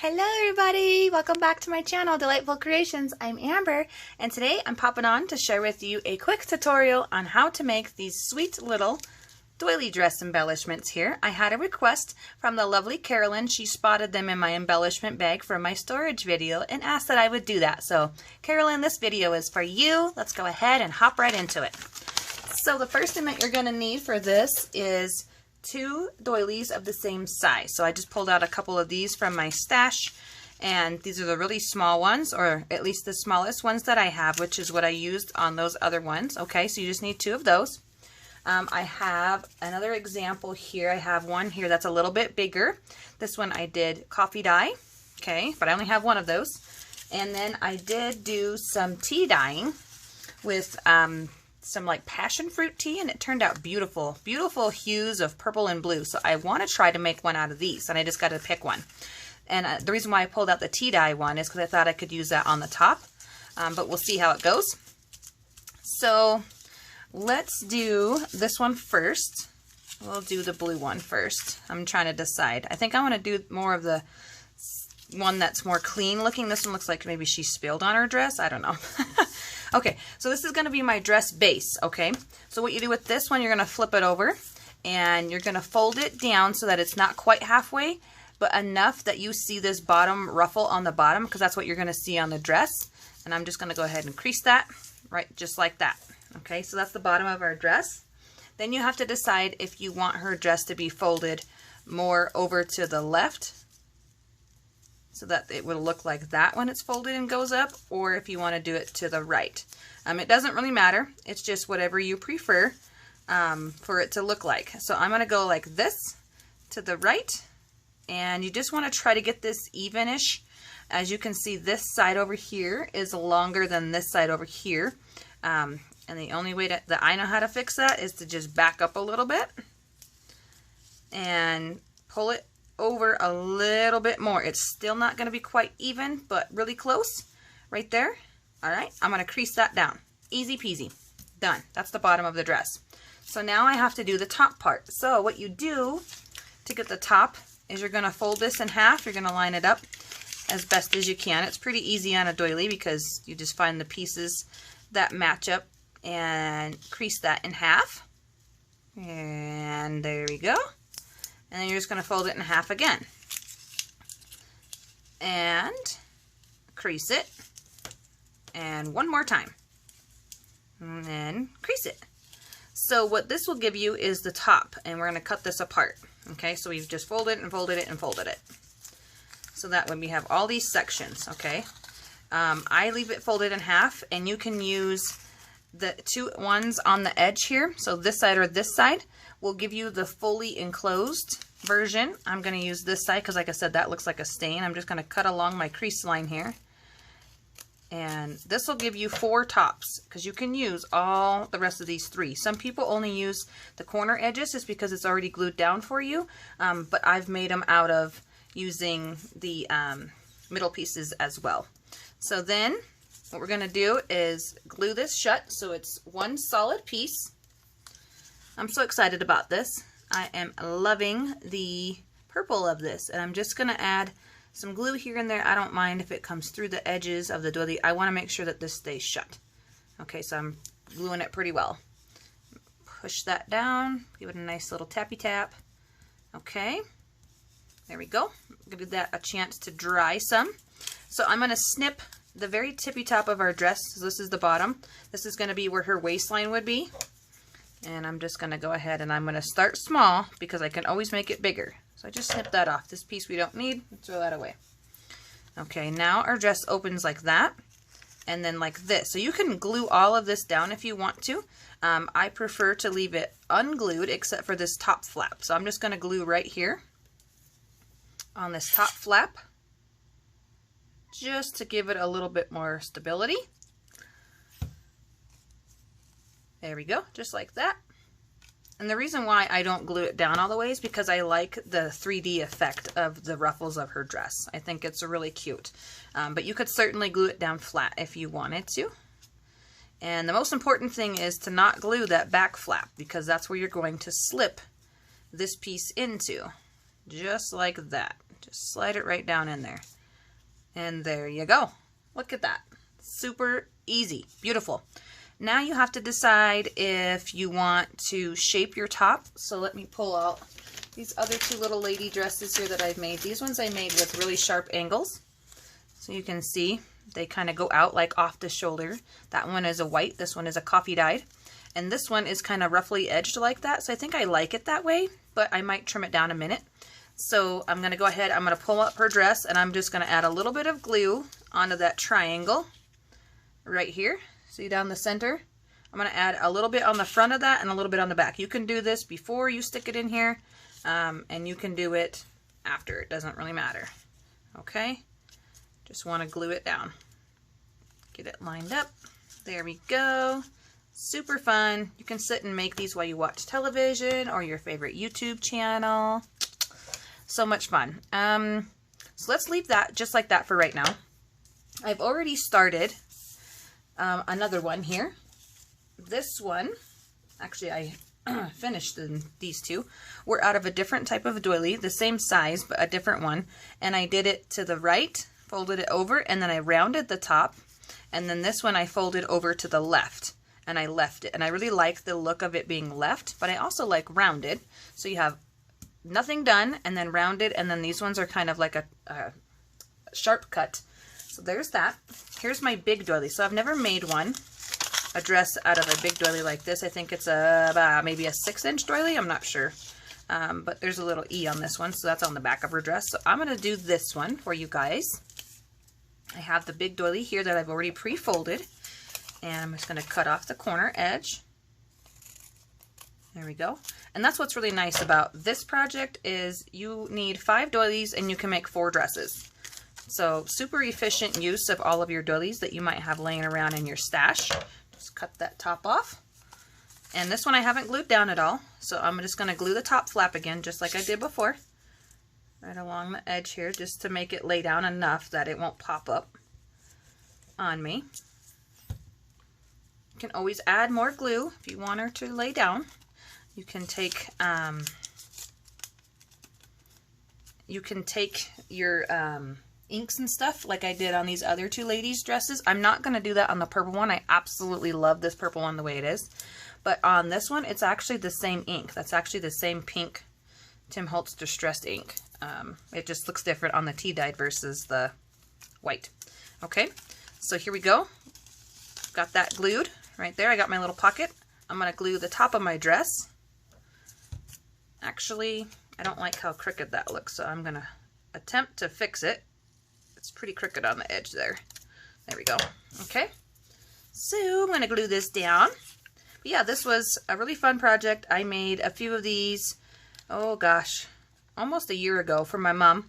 Hello everybody! Welcome back to my channel, Delightful Creations. I'm Amber, and today I'm popping on to share with you a quick tutorial on how to make these sweet little doily dress embellishments here. I had a request from the lovely Carolyn. She spotted them in my embellishment bag for my storage video and asked that I would do that. So Carolyn, this video is for you. Let's go ahead and hop right into it. So the first thing that you're going to need for this is 2 doilies of the same size. So I just pulled out a couple of these from my stash, and these are the really small ones, or at least the smallest ones that I have, which is what I used on those other ones. Okay, so you just need 2 of those. I have another example here. I have one here that's a little bit bigger. This one I did coffee dye, okay, but I only have one of those. And then I did do some tea dyeing with some like passion fruit tea, and it turned out beautiful, beautiful hues of purple and blue. So I want to try to make one out of these, and I just got to pick one. And the reason why I pulled out the tea dye one is because I thought I could use that on the top, but we'll see how it goes. So let's do this one first. We'll do the blue one first. I'm trying to decide. I think I want to do more of the one that's more clean looking. This one looks like maybe she spilled on her dress. I don't know. Okay, so this is going to be my dress base, okay? So what you do with this one, you're going to flip it over, and you're going to fold it down so that it's not quite halfway, but enough that you see this bottom ruffle on the bottom, because that's what you're going to see on the dress. And I'm just going to go ahead and crease that, right, just like that. Okay, so that's the bottom of our dress. Then you have to decide if you want her dress to be folded more over to the left, so that it will look like that when it's folded and goes up, or if you want to do it to the right. It doesn't really matter. It's just whatever you prefer for it to look like. So I'm going to go like this to the right, and you just want to try to get this evenish. As you can see, this side over here is longer than this side over here. And the only way that I know how to fix that is to just back up a little bit and pull it over a little bit more. It's still not going to be quite even, but really close right there. All right, I'm going to crease that down. Easy peasy. Done. That's the bottom of the dress. So now I have to do the top part. So what you do to get the top is you're going to fold this in half. You're going to line it up as best as you can. It's pretty easy on a doily because you just find the pieces that match up and crease that in half. And there we go. And then you're just going to fold it in half again. And crease it. And one more time. And then crease it. So what this will give you is the top. And we're going to cut this apart. Okay, so we've just folded and folded it and folded it. So that when we have all these sections, okay. I leave it folded in half, and you can use the 2 ones on the edge here. So this side or this side will give you the fully enclosed version. I'm going to use this side because, like I said, that looks like a stain. I'm just going to cut along my crease line here. And this will give you 4 tops, because you can use all the rest of these 3. Some people only use the corner edges just because it's already glued down for you. But I've made them out of using the middle pieces as well. So then what we're going to do is glue this shut so it's one solid piece. I'm so excited about this. I am loving the purple of this, and I'm just going to add some glue here and there. I don't mind if it comes through the edges of the doily. I want to make sure that this stays shut. Okay, so I'm gluing it pretty well. Push that down, give it a nice little tappy tap. Okay, there we go. Give that a chance to dry some. So I'm going to snip the very tippy top of our dress. So this is the bottom. This is going to be where her waistline would be. And I'm just going to go ahead and I'm going to start small because I can always make it bigger. So I just snip that off. This piece we don't need. Throw that away. Okay, now our dress opens like that. And then like this. So you can glue all of this down if you want to. I prefer to leave it unglued except for this top flap. So I'm just going to glue right here on this top flap, just to give it a little bit more stability. There we go, just like that. And the reason why I don't glue it down all the way is because I like the 3D effect of the ruffles of her dress. I think it's really cute. But you could certainly glue it down flat if you wanted to. And the most important thing is to not glue that back flap, because that's where you're going to slip this piece into. Just like that. Just slide it right down in there. And there you go. Look at that. Super easy. Beautiful. Now you have to decide if you want to shape your top. So let me pull out these other two little lady dresses here that I've made. These ones I made with really sharp angles. So you can see they kind of go out like off the shoulder. That one is a white. This one is a coffee dyed. And this one is kind of roughly edged like that. So I think I like it that way, but I might trim it down a minute. So I'm going to go ahead. I'm going to pull up her dress and I'm just going to add a little bit of glue onto that triangle right here. See down the center? I'm going to add a little bit on the front of that and a little bit on the back. You can do this before you stick it in here, and you can do it after. It doesn't really matter. Okay? Just want to glue it down. Get it lined up. There we go. Super fun. You can sit and make these while you watch television or your favorite YouTube channel. So much fun. So let's leave that just like that for right now. I've already started another one here. This one, actually I finished these two, were out of a different type of doily, the same size, but a different one. And I did it to the right, folded it over, and then I rounded the top. And then this one I folded over to the left, and I left it. And I really like the look of it being left, but I also like rounded. So you have nothing done, and then rounded, and then these ones are kind of like a sharp cut. So there's that. Here's my big doily. So I've never made one, a dress out of a big doily like this. I think it's maybe a 6-inch doily. I'm not sure. But there's a little E on this one, so that's on the back of her dress. So I'm going to do this one for you guys. I have the big doily here that I've already pre-folded, and I'm just going to cut off the corner edge. There we go. And that's what's really nice about this project is you need 5 doilies and you can make 4 dresses. So super efficient use of all of your doilies that you might have laying around in your stash. Just cut that top off. And this one I haven't glued down at all, so I'm just going to glue the top flap again just like I did before. Right along the edge here, just to make it lay down enough that it won't pop up on me. You can always add more glue if you want her to lay down. You can take your inks and stuff like I did on these other 2 ladies' dresses. I'm not going to do that on the purple one. I absolutely love this purple one the way it is. But on this one, it's actually the same ink. That's actually the same pink Tim Holtz Distressed ink. It just looks different on the tea dyed versus the white. Okay, so here we go. Got that glued right there. I got my little pocket. I'm going to glue the top of my dress. Actually, I don't like how crooked that looks, so I'm going to attempt to fix it. It's pretty crooked on the edge there. There we go. Okay, so I'm going to glue this down. But yeah, this was a really fun project. I made a few of these, oh gosh, almost a year ago for my mom.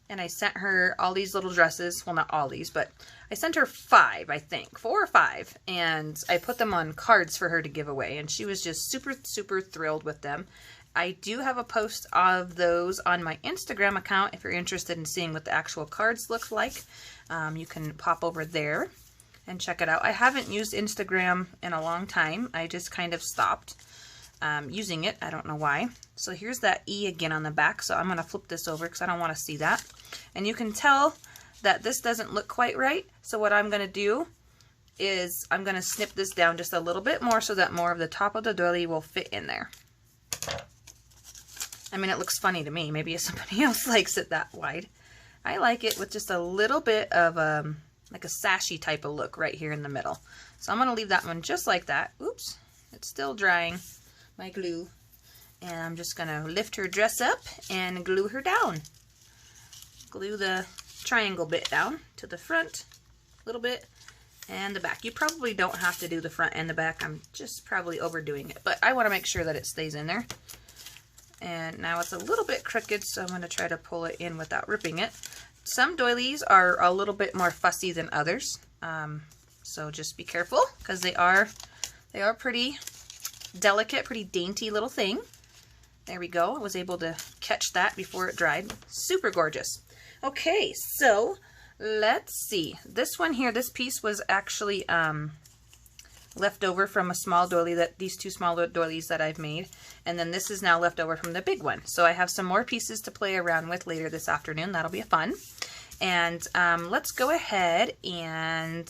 And I sent her all these little dresses. Well, not all these, but I sent her 5, I think. 4 or 5. And I put them on cards for her to give away. And she was just super, super thrilled with them. I do have a post of those on my Instagram account. If you're interested in seeing what the actual cards look like, you can pop over there and check it out. I haven't used Instagram in a long time. I just kind of stopped using it. I don't know why. So here's that E again on the back. So I'm going to flip this over because I don't want to see that. And you can tell that this doesn't look quite right. So what I'm going to do is I'm going to snip this down just a little bit more so that more of the top of the doily will fit in there. I mean, it looks funny to me. Maybe somebody else likes it that wide. I like it with just a little bit of like a sashy type of look right here in the middle. So I'm going to leave that one just like that. Oops, it's still drying, my glue. And I'm just going to lift her dress up and glue her down. Glue the triangle bit down to the front a little bit and the back. You probably don't have to do the front and the back. I'm just probably overdoing it, but I want to make sure that it stays in there. And now it's a little bit crooked, so I'm going to try to pull it in without ripping it. Some doilies are a little bit more fussy than others, so just be careful because they are pretty delicate, pretty dainty little thing. There we go. I was able to catch that before it dried. Super gorgeous. Okay, so let's see. This one here, this piece was actually left over from a small doily, these two small doilies that I've made. And then this is now left over from the big one. So I have some more pieces to play around with later this afternoon. That'll be fun. And let's go ahead, and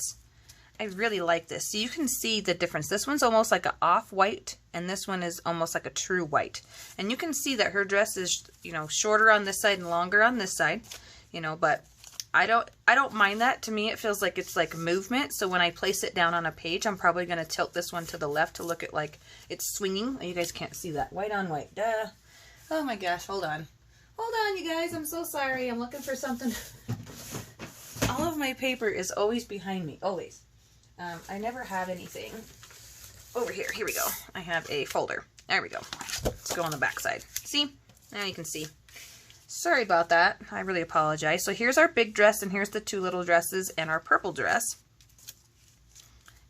I really like this. So you can see the difference. This one's almost like an off-white, and this one is almost like a true white. And you can see that her dress is, you know, shorter on this side and longer on this side, you know, but I don't mind that. To me, it feels like it's like movement. So when I place it down on a page, I'm probably going to tilt this one to the left to look at like it's swinging. You guys can't see that. White on white. Duh. Oh my gosh. Hold on. Hold on, you guys. I'm so sorry. I'm looking for something. All of my paper is always behind me. Always. I never have anything over here. Here we go. I have a folder. There we go. Let's go on the back side. See? Now you can see. Sorry about that. I really apologize. So here's our big dress, and here's the two little dresses and our purple dress.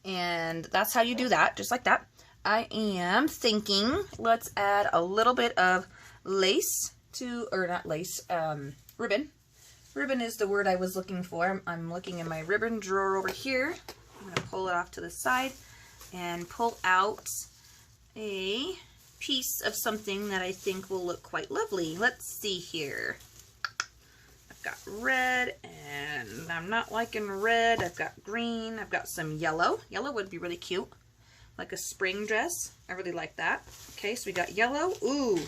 And that's how you do that, just like that. I am thinking let's add a little bit of lace to, or not lace, ribbon. Ribbon is the word I was looking for. I'm looking in my ribbon drawer over here. I'm going to pull it off to the side and pull out a piece of something that I think will look quite lovely. Let's see here. I've got red, and I'm not liking red. I've got green. I've got some yellow. Yellow would be really cute, like a spring dress. I really like that. Okay, so we got yellow. Ooh.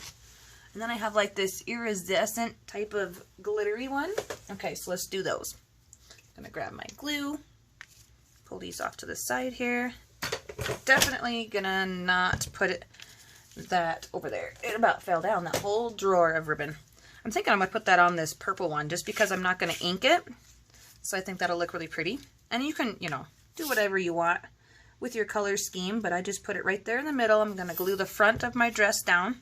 And then I have like this iridescent type of glittery one. Okay, so let's do those. I'm gonna grab my glue, pull these off to the side here. Definitely gonna not put that over there. It about fell down, that whole drawer of ribbon. I'm thinking I'm gonna put that on this purple one just because I'm not gonna ink it. So I think that'll look really pretty. And you can, you know, do whatever you want with your color scheme, but I just put it right there in the middle. I'm gonna glue the front of my dress down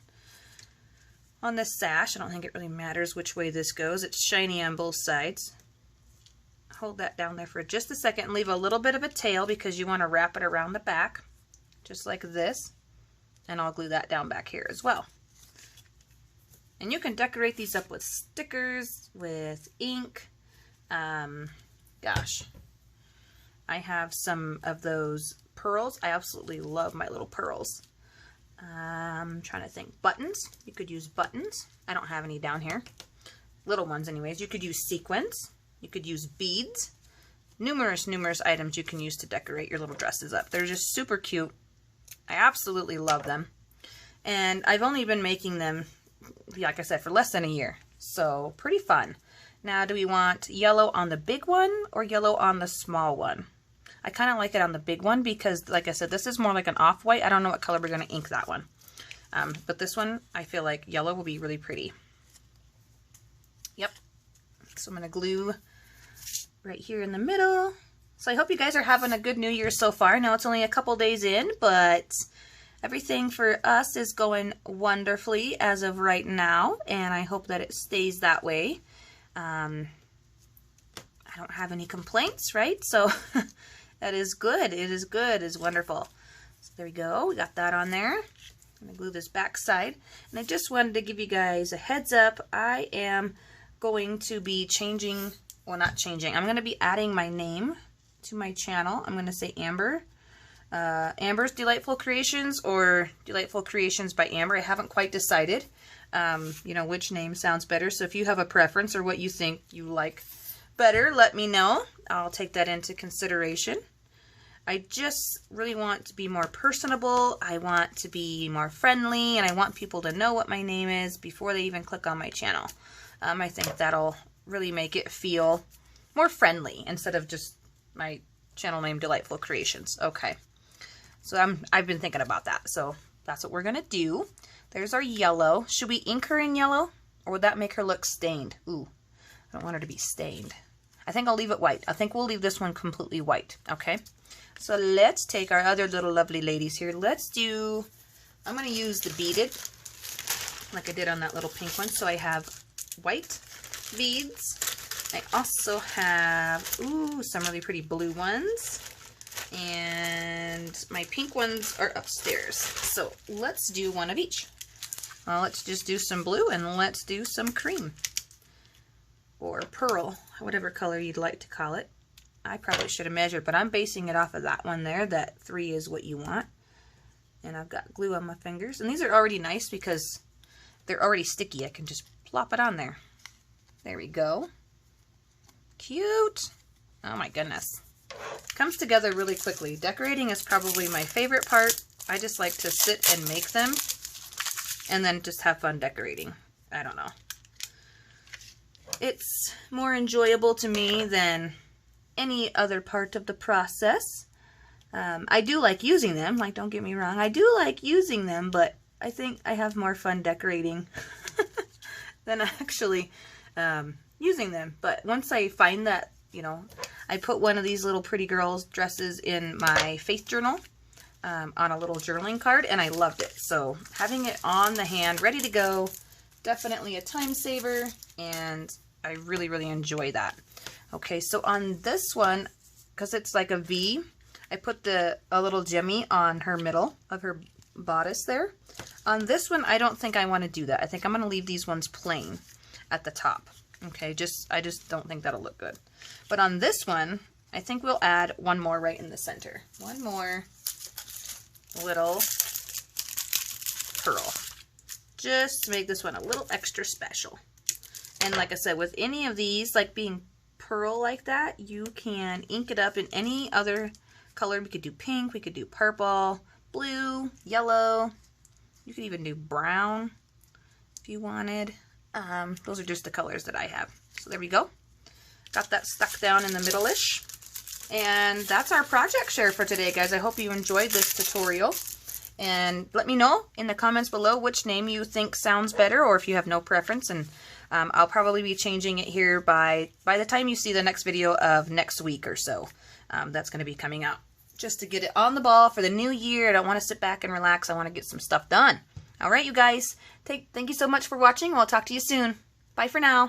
on this sash. I don't think it really matters which way this goes. It's shiny on both sides. Hold that down there for just a second and leave a little bit of a tail because you want to wrap it around the back, just like this. And I'll glue that down back here as well. And you can decorate these up with stickers, with ink. Gosh, I have some of those pearls. I absolutely love my little pearls. I'm trying to think. Buttons. You could use buttons. I don't have any down here. Little ones anyways. You could use sequins. You could use beads. Numerous items you can use to decorate your little dresses up. They're just super cute. I absolutely love them. And I've only been making them, like I said, for less than a year. So pretty fun. Now, do we want yellow on the big one or yellow on the small one? I kind of like it on the big one because, like I said, this is more like an off-white. I don't know what color we're going to ink that one. But this one, I feel like yellow will be really pretty. Yep. So I'm going to glue right here in the middle. So I hope you guys are having a good New Year so far. Now it's only a couple days in, but everything for us is going wonderfully as of right now, and I hope that it stays that way. I don't have any complaints, right? So that is good. It is good. It's wonderful. So there we go. We got that on there. I'm going to glue this back side. And I just wanted to give you guys a heads up. I am going to be changing, well, not changing. I'm going to be adding my name to my channel. I'm going to say Amber. Amber's Delightful Creations or Delightful Creations by Amber. I haven't quite decided, you know, which name sounds better. So if you have a preference or what you think you like better, let me know. I'll take that into consideration. I just really want to be more personable. I want to be more friendly, and I want people to know what my name is before they even click on my channel. I think that'll really make it feel more friendly instead of just my channel name, Delightful Creations. Okay. So I've been thinking about that. So that's what we're going to do. There's our yellow. Should we ink her in yellow, or would that make her look stained? Ooh, I don't want her to be stained. I think I'll leave it white. I think we'll leave this one completely white. Okay. So let's take our other little lovely ladies here. Let's do, I'm going to use the beaded like I did on that little pink one. So I have white beads. I also have, ooh, some really pretty blue ones. And my pink ones are upstairs. So let's do one of each. Let's just do some blue and let's do some cream. Or pearl, whatever color you'd like to call it. I probably should have measured, but I'm basing it off of that one there, that 3 is what you want. And I've got glue on my fingers. And these are already nice because they're already sticky. I can just plop it on there. There we go. Cute. Oh my goodness. Comes together really quickly. Decorating is probably my favorite part. I just like to sit and make them and then just have fun decorating. I don't know. It's more enjoyable to me than any other part of the process. I do like using them, like, don't get me wrong. I do like using them, but I think I have more fun decorating than actually using them. But once I find that, you know, I put one of these little pretty girls dresses in my faith journal on a little journaling card, and I loved it. So having it on the hand, ready to go, definitely a time saver, and I really, really enjoy that. Okay, so on this one, because it's like a V, I put a little gemmy on her middle of her bodice there. On this one, I don't think I want to do that. I think I'm going to leave these ones plain at the top. Okay, I just don't think that'll look good. But on this one, I think we'll add one more right in the center. One more little pearl. Just to make this one a little extra special. And like I said, with any of these, like being pearl like that, you can ink it up in any other color. We could do pink, we could do purple, blue, yellow. You could even do brown if you wanted. Those are just the colors that I have. So there we go. Got that stuck down in the middle-ish. And that's our project share for today, guys. I hope you enjoyed this tutorial. And let me know in the comments below which name you think sounds better, or if you have no preference. And I'll probably be changing it here by the time you see the next video of next week or so. That's going to be coming out. Just to get it on the ball for the new year. I don't want to sit back and relax. I want to get some stuff done. All right, you guys. Thank you so much for watching. I'll talk to you soon. Bye for now.